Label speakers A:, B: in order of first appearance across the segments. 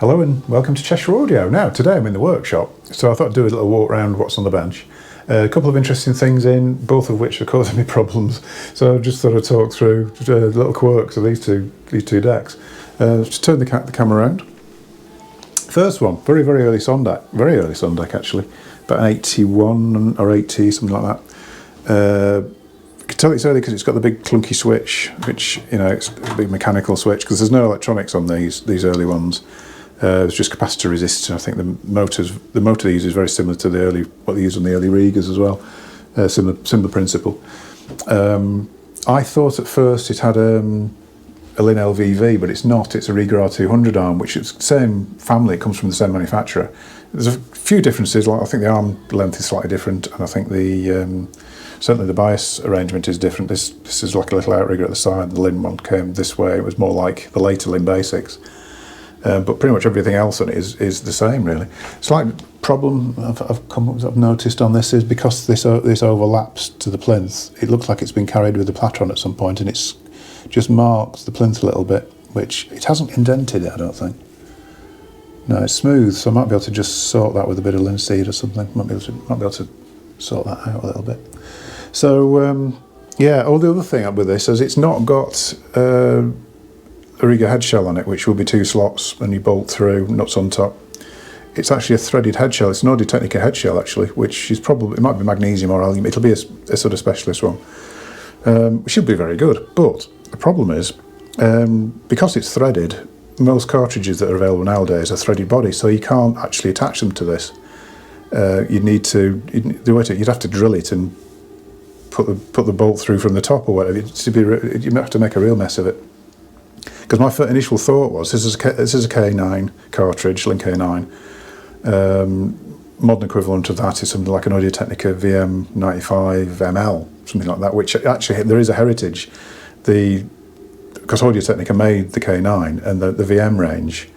A: Hello and welcome to Cheshire Audio. Now, today I'm in the workshop, so I thought I'd do a little walk around what's on the bench. A couple of interesting things in, both of which are causing me problems. So I just thought I'd talk through little quirks of these two decks. Just turn the camera around. First one, very early Sondek actually, about 81 or 80, something like that. You can tell it's early because it's got the big clunky switch, which, you know, it's a big mechanical switch because there's no electronics on these early ones. It's just capacitor resistor. I think the motor they use is very similar to what they use on the early Regars as well. Similar principle. I thought at first it had a Lin LVV, but it's not. It's a Regar R200 arm, which is the same family. It comes from the same manufacturer. There's a few differences. Like I think the arm length is slightly different, and I think certainly the bias arrangement is different. This is like a little outrigger at the side. The Lin one came this way. It was more like the later Lin Basics. But pretty much everything else on it is the same, really. Slight problem I've noticed on this is because this overlaps to the plinth, it looks like it's been carried with the platron at some point, and it's just marked the plinth a little bit, which it hasn't indented it, I don't think. No, it's smooth, so I might be able to just sort that with a bit of linseed or something. Might be able to sort that out a little bit. So yeah, the other thing with this is it's not got a Regar head shell on it, which will be 2 slots and you bolt through, nuts on top. It's actually a threaded head shell. It's an Audio Technica head shell actually, which is probably, it might be magnesium or aluminium. It'll be a sort of specialist one. It should be very good, but the problem is because it's threaded, most cartridges that are available nowadays are threaded body, so you can't actually attach them to this. You'd have to drill it and put the bolt through from the top or whatever. You'd have to make a real mess of it. Because my initial thought was, this is a K9 cartridge, Lin K9. Modern equivalent of that is something like an Audio Technica VM95ML, something like that, which actually there is a heritage. Because Audio Technica made the K9 and the VM range,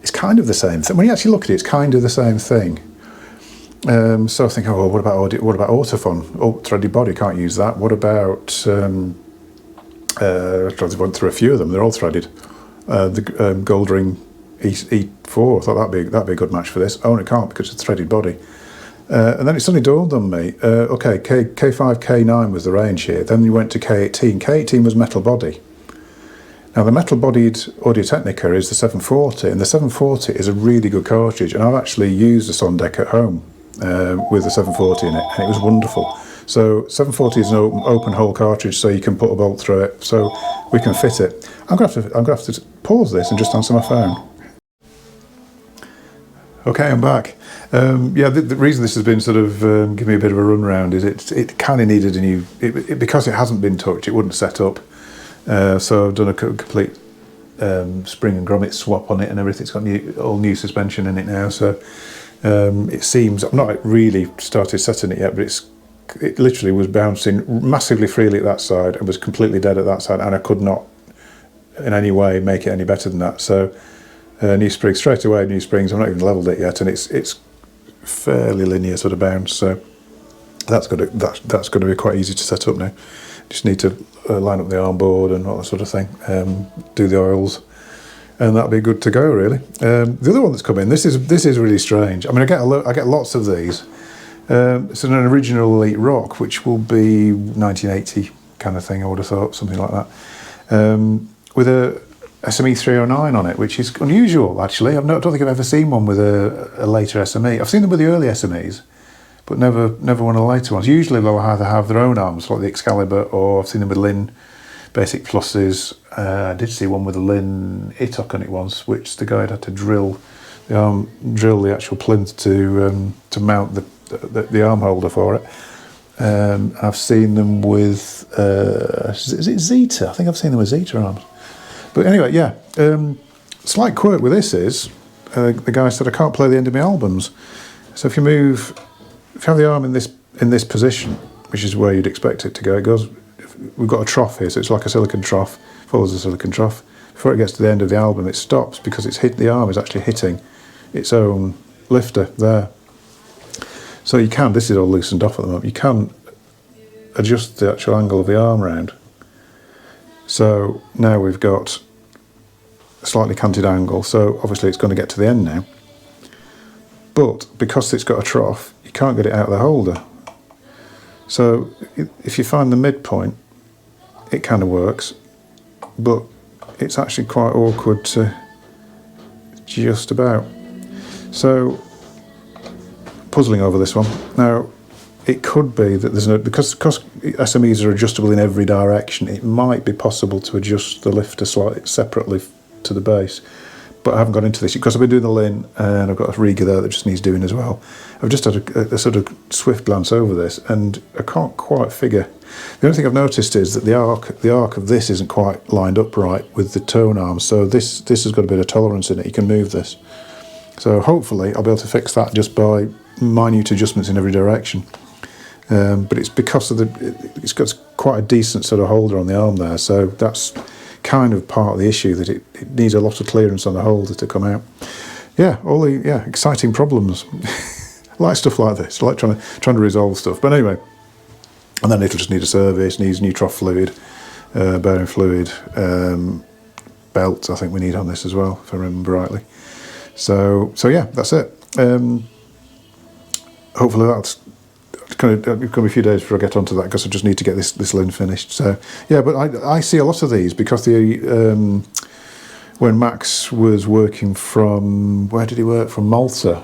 A: it's kind of the same thing. When you actually look at it, it's kind of the same thing. So I think, oh, well, what about Autophon? Oh, threaded body, can't use that. What about... I went through a few of them. They're all threaded. The Gold Ring E4. I thought that'd be a good match for this. Oh, and it can't because it's a threaded body. And then it suddenly dawned on me. Okay, K5, K9 was the range here. Then you went to K18. K18 was metal body. Now the metal-bodied Audio Technica is the 740, and the 740 is a really good cartridge. And I've actually used the Sondek at home with the 740 in it, and it was wonderful. So 740 is an open hole cartridge, so you can put a bolt through it, so we can fit it. I'm gonna have to pause this and just answer my phone. Okay, I'm back. Yeah, the reason this has been sort of giving me a bit of a run round is it kind of needed a new, because it hasn't been touched, it wouldn't set up. So I've done a complete spring and grommet swap on it and everything. It's got all new suspension in it now, so it seems, I've not really started setting it yet, but it literally was bouncing massively freely at that side and was completely dead at that side, and I could not in any way make it any better than that. So new springs straight away, new springs. I've not even levelled it yet, and it's fairly linear sort of bounce. So that's going to be quite easy to set up now. Just need to line up the arm board and all that sort of thing. Do the oils, and that'll be good to go really. The other one that's come in, this is really strange. I mean, I get lots of these. It's an original Elite Rock, which will be 1980 kind of thing, I would have thought, something like that, with a SME 309 on it, which is unusual actually. I don't think I've ever seen one with a later SME. I've seen them with the early SMEs, but never one of the later ones. Usually they'll either have their own arms, like the Excalibur, or I've seen them with Lin Basic Pluses. I did see one with a Lin Itok on it once, which the guy had to drill the actual plinth to mount the arm holder for it. I've seen them with is it Zeta? I think I've seen them with Zeta arms. But anyway, yeah. Slight quirk with this is the guy said I can't play the end of my albums. So if you have the arm in this position, which is where you'd expect it to go, it goes. We've got a trough here, so it's like a silicon trough. Follows a silicon trough. Before it gets to the end of the album, it stops because the arm is actually hitting its own lifter there. So you can, this is all loosened off at the moment, you can adjust the actual angle of the arm round. So now we've got a slightly canted angle, so obviously it's going to get to the end now. But because it's got a trough, you can't get it out of the holder. So if you find the midpoint, it kind of works, but it's actually quite awkward to just about. So, puzzling over this one. Now, it could be that there's no, because SMEs are adjustable in every direction, it might be possible to adjust the lifter slightly separately to the base. But I haven't got into this because I've been doing the Lin and I've got a Regar there that just needs doing as well. I've just had a sort of swift glance over this and I can't quite figure. The only thing I've noticed is that the arc of this isn't quite lined up right with the tone arm, so this has got a bit of tolerance in it. You can move this. So hopefully I'll be able to fix that just by minute adjustments in every direction. But it's because of it's got quite a decent sort of holder on the arm there, so that's kind of part of the issue, that it needs a lot of clearance on the holder to come out. Yeah, all the exciting problems. I like stuff like this. I like trying to resolve stuff. But anyway, and then it'll just need a service, needs new trough fluid, bearing fluid, belt I think we need on this as well, if I remember rightly. So yeah, that's it. Hopefully that's it's going to be a few days before I get onto that, because I just need to get this Lin finished. So yeah, but I see a lot of these because when Max was working from, where did he work? From Malta.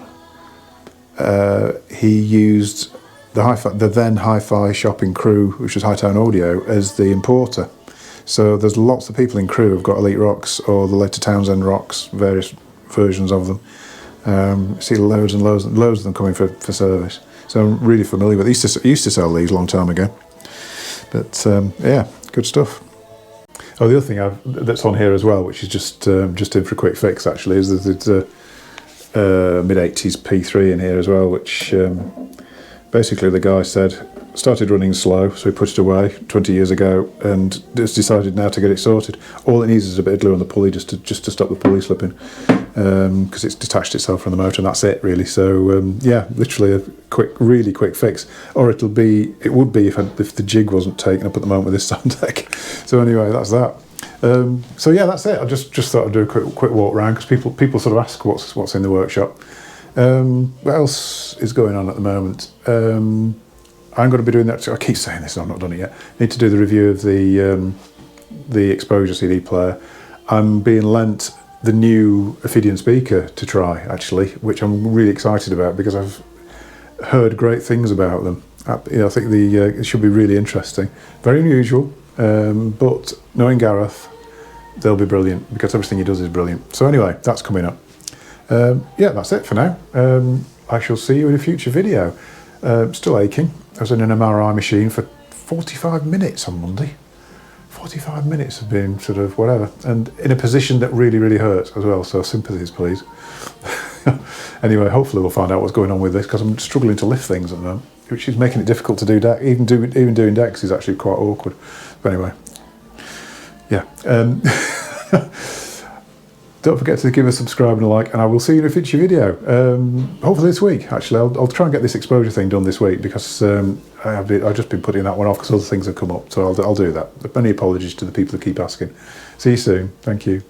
A: He used the then hi-fi shop in Crewe, which was High-Tone Audio, as the importer. So there's lots of people in Crewe who've got Elite Rocks or the later Townsend Rocks, various versions of them. See loads and loads of them coming for service. So I'm really familiar with it. I used to sell these a long time ago. But yeah, good stuff. Oh, the other thing that's on here as well, which is just in for a quick fix actually, is there's a mid-80s P3 in here as well, which basically the guy said started running slow, so he put it away 20 years ago and just decided now to get it sorted. All it needs is a bit of glue on the pulley just to stop the pulley slipping, because it's detached itself from the motor and that's it really. So yeah, literally a really quick fix. Or it would be if the jig wasn't taken up at the moment with this Sondek. So anyway, that's that. So yeah, that's it. I just thought I'd do a quick walk around, because people sort of ask what's in the workshop. What else is going on at the moment? I'm going to be doing that. I keep saying this, and I've not done it yet. I need to do the review of the exposure CD player. I'm being lent the new Ophidian speaker to try actually, which I'm really excited about because I've heard great things about them. I think it should be really interesting. Very unusual, but knowing Gareth, they'll be brilliant because everything he does is brilliant. So anyway, that's coming up. Yeah, that's it for now. I shall see you in a future video. Still aching. I was in an MRI machine for 45 minutes on Monday. 45 minutes of being sort of whatever, and in a position that really, really hurts as well, so sympathies please. Anyway, hopefully we'll find out what's going on with this, because I'm struggling to lift things at the moment, which is making it difficult to do deck. Even doing decks is actually quite awkward. But anyway, yeah. Don't forget to give a subscribe and a like, and I will see you in a future video. Hopefully this week, actually. I'll try and get this exposure thing done this week, because I've just been putting that one off because other things have come up. So I'll do that. Many apologies to the people who keep asking. See you soon. Thank you.